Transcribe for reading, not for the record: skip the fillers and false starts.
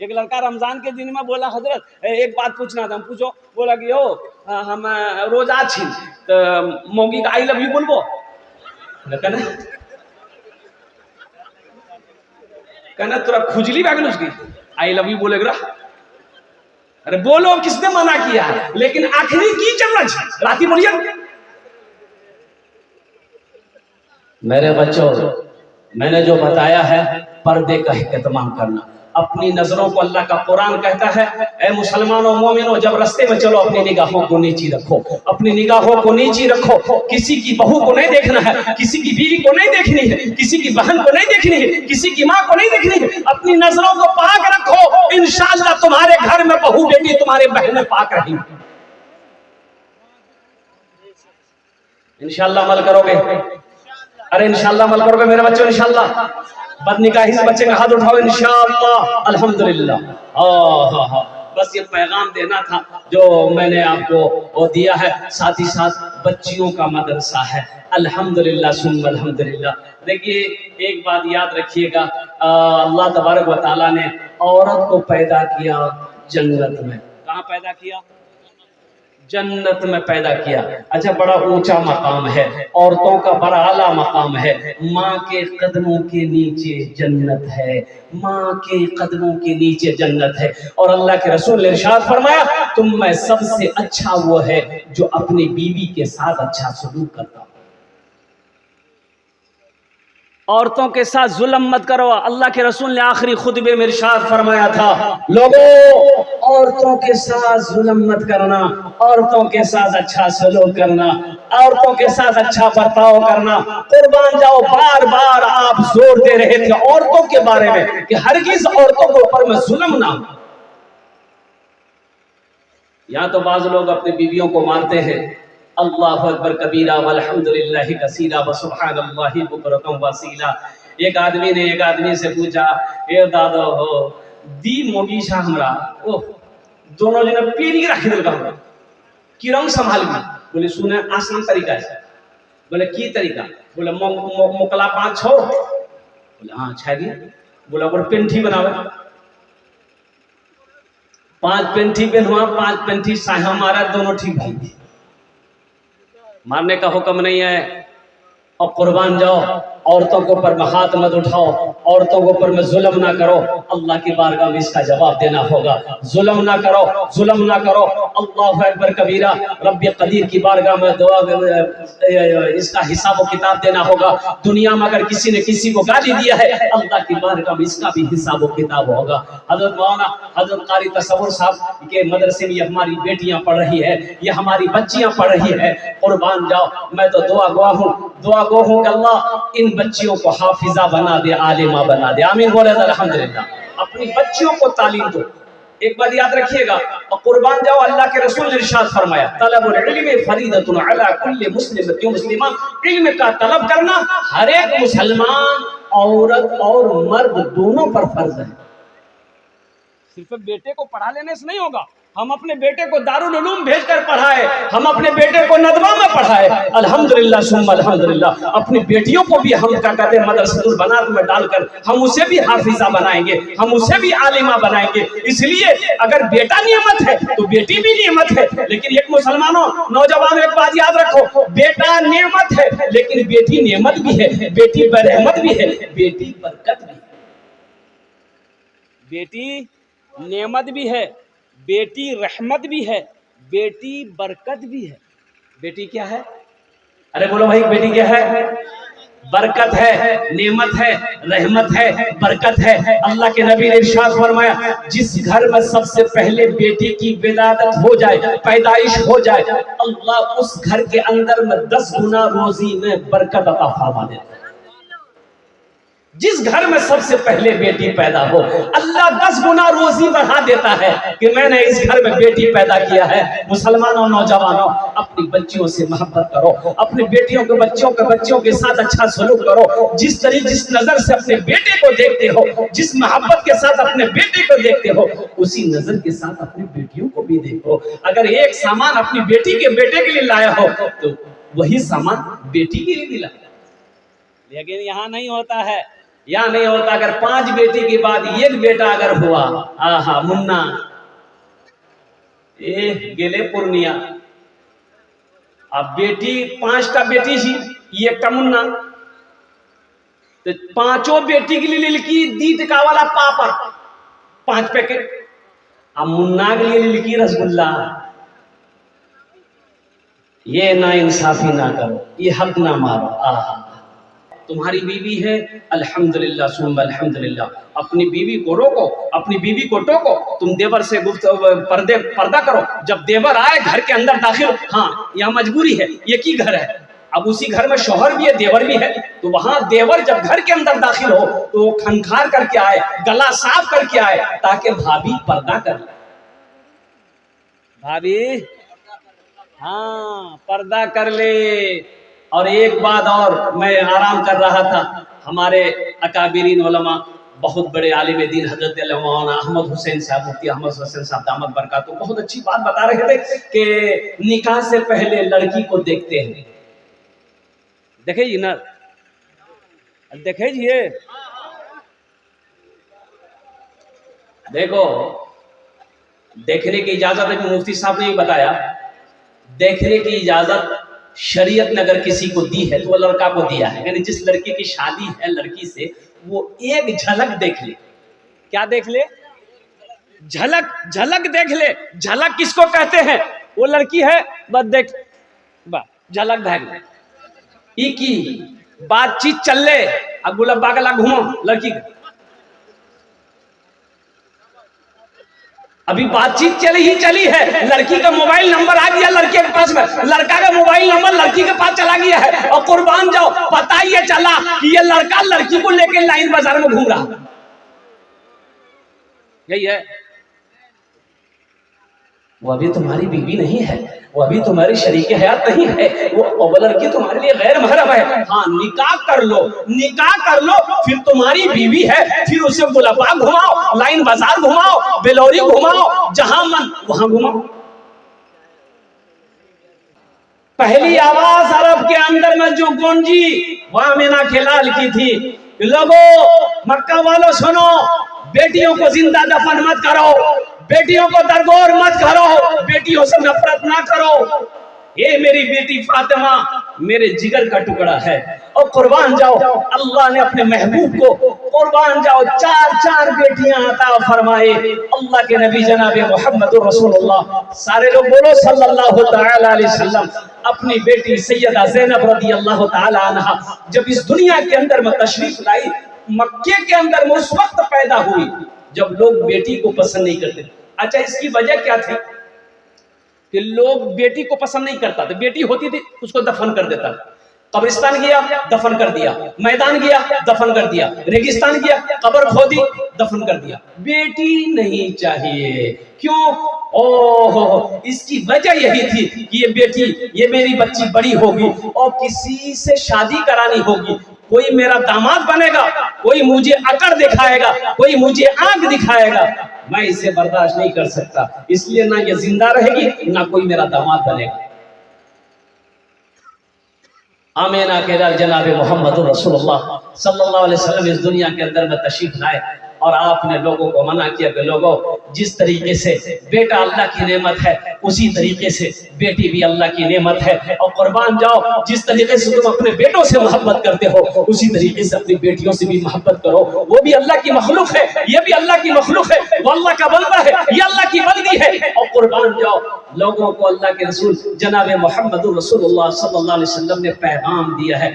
ایک لڑکا رمضان کے دن میں بولا حضرت ایک بات پوچھنا تھا. ہم پوچھو. بولا کہ ہم روزہ چھی تو موگی کا آئی لو یو بولبو کہنا تورا کھجلی بیگن اس کی آئی لو یو بولے گا. ارے بولو کس نے منع کیا ہے, لیکن آخری کی چلنا چاہیے راتی بولیے. میرے بچوں میں نے جو بتایا ہے پردے کا اہتمام کرنا. اپنی نظروں کو اللہ کا قرآن کہتا ہے اے مسلمانوں مومنوں جب رستے میں چلو اپنی نگاہوں کو نیچی رکھو, اپنی نگاہوں کو نیچی رکھو. کسی کی بہو کو نہیں دیکھنا ہے, کسی کی بیوی کو نہیں دیکھنی ہے, کسی کی بہن کو نہیں دیکھنی ہے, کسی کی ماں کو نہیں دیکھنی ہے. اپنی نظروں کو پاک رکھو, انشاءاللہ تمہارے گھر میں بہو بیٹی تمہارے بہنیں پاک رہیں گی. انشاءاللہ عمل کرو گے. ارے انشاءاللہ عمل کرو گے میرے بچوں انشاءاللہ. بد نکاحی سے بچے کا ہاتھ اٹھاؤ انشاءاللہ. الحمدللہ. بس یہ پیغام دینا تھا جو میں نے آپ کو دیا ہے. ساتھ ہی ساتھ بچیوں کا مدرسہ ہے الحمدللہ ثم الحمدللہ. دیکھیے ایک بات یاد رکھیے گا, اللہ تبارک و تعالیٰ نے عورت کو پیدا کیا جنت میں. کہاں پیدا کیا؟ جنت میں پیدا کیا. اچھا بڑا اونچا مقام ہے, عورتوں کا بڑا اعلیٰ مقام ہے. ماں کے قدموں کے نیچے جنت ہے, ماں کے قدموں کے نیچے جنت ہے. اور اللہ کے رسول نے ارشاد فرمایا تم میں سب سے اچھا وہ ہے جو اپنی بیوی کے ساتھ اچھا سلوک کرتا. عورتوں کے ساتھ ظلم مت کرو. اللہ کے رسول نے آخری خطبے میں ارشاد فرمایا تھا لوگوں عورتوں کے ساتھ ظلم مت کرنا, عورتوں کے ساتھ اچھا سلوک کرنا, عورتوں کے ساتھ اچھا برتاؤ کرنا. قربان جاؤ بار بار آپ زور دے رہے تھے عورتوں کے بارے میں کہ ہرگز عورتوں کے اوپر میں ظلم نہ ہو. یہاں تو بعض لوگ اپنی بیویوں کو مارتے ہیں. اللہ اکبر کبیرہ والحمدللہ کثیرہ وسبحان اللہ بکرۃ واسیلہ. ایک آدمی نے ایک آدمی سے پوچھا اے دادا ہو دی موگی شاہ ہمرا دونوں جنہیں پیری رکھ دل کا کی رنگ سنبھال گی. بولے سنے آسان طریقہ ہے. بولے کی طریقہ؟ بولے مکلا 5-6. بولے ہاں اچھا گی. بولا بولے پینٹھی بناوے 5 پینٹھی پہنوا 5 پینٹھی سایہ مارا دونوں ٹھیک بھائی. مارنے کا حکم نہیں ہے. اور قربان جاؤ عورتوں کے اوپر میں ہاتھ مت اٹھاؤ, عورتوں کے اوپر میں ظلم نہ کرو. اللہ کی بارگاہ میں اس کا جواب دینا ہوگا. ظلم نہ کرو, ظلم نہ کرو. اللہ اکبر کبیرہ. رب قدیر کی بارگاہ میں دعا اس کا حساب و کتاب دینا ہوگا. دنیا میں اگر کسی نے کسی کو گالی دیا ہے اللہ کی بارگاہ میں اس کا بھی حساب و کتاب ہوگا. حضرت مولانا حضرت قاری تصور صاحب کے مدرسے میں یہ ہماری بیٹیاں پڑھ رہی ہے, یہ ہماری بچیاں پڑھ رہی ہے. قربان جاؤ میں تو دعا گواہ ہوں کہ اللہ ان بچیوں کو حافظہ بنا دے, عالمہ بنا دے. آمین بولے الحمدللہ. اپنی بچیوں کو تعلیم دو. ایک بات یاد رکھیے گا, اور قربان جاؤ اللہ کے رسول نے ارشاد فرمایا طلب العلم فریضۃ علی کل مسلم و مسلمہ. علم کا طلب کرنا ہر ایک مسلمان عورت اور مرد دونوں پر فرض ہے. صرف بیٹے کو پڑھا لینے سے نہیں ہوگا. ہم اپنے بیٹے کو دارالعلوم بھیج کر پڑھائے, ہم اپنے بیٹے کو ندوہ میں پڑھائے الحمدللہ ثم الحمدللہ. اپنی بیٹیوں کو بھی ہم کیا کہتے ہیں مدرسۃ البنات میں ڈال کر ہم اسے بھی حافظہ بنائیں گے, ہم اسے بھی عالمہ بنائیں گے. اس لیے اگر بیٹا نعمت ہے تو بیٹی بھی نعمت ہے. لیکن ایک مسلمانوں نوجوانوں ایک بات یاد رکھو, بیٹا نعمت ہے لیکن بیٹی نعمت بھی ہے, بیٹی برحمت بھی ہے, بیٹی برکت بھی ہے. بیٹی نعمت بھی ہے, بیٹی رحمت بھی ہے, بیٹی برکت بھی ہے. بیٹی کیا ہے؟ ارے بولو بھائی بیٹی کیا ہے؟ برکت ہے, نعمت ہے, رحمت ہے, برکت ہے. اللہ کے نبی نے ارشاد فرمایا جس گھر میں سب سے پہلے بیٹی کی ولادت ہو جائے, پیدائش ہو جائے, اللہ اس گھر کے اندر میں 10 گنا روزی میں برکت عطا فرما دیتا ہے. جس گھر میں سب سے پہلے بیٹی پیدا ہو اللہ 10 گنا روزی بڑھا دیتا ہے کہ میں نے اس گھر میں بیٹی پیدا کیا ہے. مسلمانوں نوجوانوں اپنی بچیوں سے محبت کرو, اپنی بیٹیوں کے بچوں کے ساتھ اچھا سلوک کرو. جس نظر سے اپنے بیٹے کو دیکھتے ہو, جس محبت کے ساتھ اپنے بیٹے کو دیکھتے ہو, اسی نظر کے ساتھ اپنی بیٹیوں کو بھی دیکھو. اگر ایک سامان اپنی بیٹے کے لیے لایا ہو تو وہی سامان بیٹی کے لیے بھی لایا. لیکن یہاں نہیں ہوتا ہے. یا نہیں ہوتا اگر 5 بیٹی کے بعد 1 بیٹا اگر ہوا آہا منا گلے پورنیا اب بیٹی 5টা بیٹی سی 1টা منا تو 5 بیٹی کے لیے لکھی 2 ٹکا والا پاپڑ 5 پیکٹ اب منا کے لیے لکھی رسگلہ یہ نا انصافی نہ کرو یہ حق نہ مارو آہا تمہاری بیوی ہے الحمدللہ ثم الحمدللہ اپنی بیوی کو روکو اپنی بیوی کو ٹوکو تم دیور سے پردہ کرو جب دیور آئے گھر کے اندر داخل ہاں یہاں مجبوری ہے یہ کی گھر ہے اب اسی گھر میں شوہر بھی ہے دیور بھی ہے تو وہاں دیور جب گھر کے اندر داخل ہو تو وہ کھنکھار کر کے آئے گلا صاف کر کے آئے تاکہ بھابھی پردہ کر لے بھابھی ہاں پردہ کر لے اور ایک بات اور میں آرام کر رہا تھا ہمارے اکابرین علماء بہت بڑے عالم دین حضرت مولانا احمد حسین صاحب مفتی احمد حسین صاحب دامت برکاتہ بہت اچھی بات بتا رہے تھے کہ نکاح سے پہلے لڑکی کو دیکھتے ہیں دیکھیں جی نا دیکھیں جی یہ دیکھو دیکھنے کی اجازت مفتی صاحب نے بتایا دیکھنے کی اجازت شریعت نے اگر کسی کو دی ہے تو وہ لڑکا کو دیا ہے یعنی جس لڑکی کی شادی ہے لڑکی سے وہ ایک جھلک دیکھ لے کیا دیکھ لے جھلک دیکھ لے جھلک کس کو کہتے ہیں وہ لڑکی ہے بس دیکھ جھلک دیکھ لے ایک ہی بات چیت چل لے اب گلبا گلا گھومو لڑکی ابھی بات چیت چلی ہے لڑکی کا موبائل نمبر آ گیا لڑکے کے پاس میں لڑکا کا موبائل نمبر لڑکی کے پاس چلا گیا ہے اور قربان جاؤ پتہ یہ چلا کہ یہ لڑکا لڑکی کو لے کے لائن بازار میں گھوم رہا یہی ہے وہ ابھی تمہاری بیوی نہیں ہے وہ ابھی تمہاری شریک حیات نہیں ہے وہ لڑکی تمہارے لیے غیر محرم ہے ہاں نکاح کر لو پھر تمہاری بیوی ہے پھر اسے گلبا گھماؤ لائن بازار گھماؤ بیلوری گھماؤ جہاں من وہاں گھماؤ پہلی آواز عرب کے اندر میں جو گونجی وہ آمینہ کھلال کی تھی لوگوں مکہ والوں سنو بیٹیوں کو زندہ دفن مت کرو بیٹیوں کو درگور مت کرو بیٹیوں سے نفرت نہ کرو یہ میری بیٹی فاطمہ میرے جگر کا ٹکڑا ہے اور قربان جاؤ اللہ نے اپنے محبوب کو قربان جاؤ 4 بیٹیاں عطا فرمائے اللہ کے نبی جناب محمد رسول اللہ سارے لوگ بولو صلی اللہ تعالی علیہ وسلم اپنی بیٹی سیدہ زینب رضی اللہ تعالی عنہ جب اس دنیا کے اندر میں تشریف لائی مکے کے اندر میں اس وقت پیدا ہوئی جب لوگ بیٹی کو پسند نہیں کرتے اچھا اس کی وجہ کیا تھی کہ لوگ بیٹی کو پسند نہیں کرتا تھا بیٹی ہوتی تھی اس کو دفن کر دیتا قبرستان گیا دفن کر دیا میدان گیا دفن کر دیا ریگستان گیا قبر کھودی دفن کر دیا بیٹی نہیں چاہیے کیوں اس کی وجہ یہی تھی کہ یہ بیٹی یہ میری بچی بڑی ہوگی اور کسی سے شادی کرانی ہوگی کوئی میرا داماد بنے گا کوئی مجھے اکڑ دکھائے گا کوئی مجھے آنکھ دکھائے گا میں اسے برداشت نہیں کر سکتا اس لیے نہ یہ زندہ رہے گی نہ کوئی میرا داماد بنے گا آمینہ کے جناب محمد رسول اللہ صلی اللہ علیہ وسلم اس دنیا کے اندر میں تشریف لائے اور آپ نے لوگوں کو منع کیا کہ لوگوں جس طریقے سے بیٹا اللہ کی نعمت ہے اسی طریقے سے بیٹی بھی اللہ کی نعمت ہے اور قربان جاؤ جس طریقے سے تم اپنے بیٹوں سے محبت کرتے ہو اسی طریقے سے اپنی بیٹیوں سے بھی محبت کرو وہ بھی اللہ کی مخلوق ہے یہ بھی اللہ کی مخلوق ہے وہ اللہ کا بندہ ہے یہ اللہ کی بندی ہے اور قربان جاؤ لوگوں کو اللہ کے رسول جناب محمد رسول اللہ صلی اللہ علیہ وسلم نے پیغام دیا ہے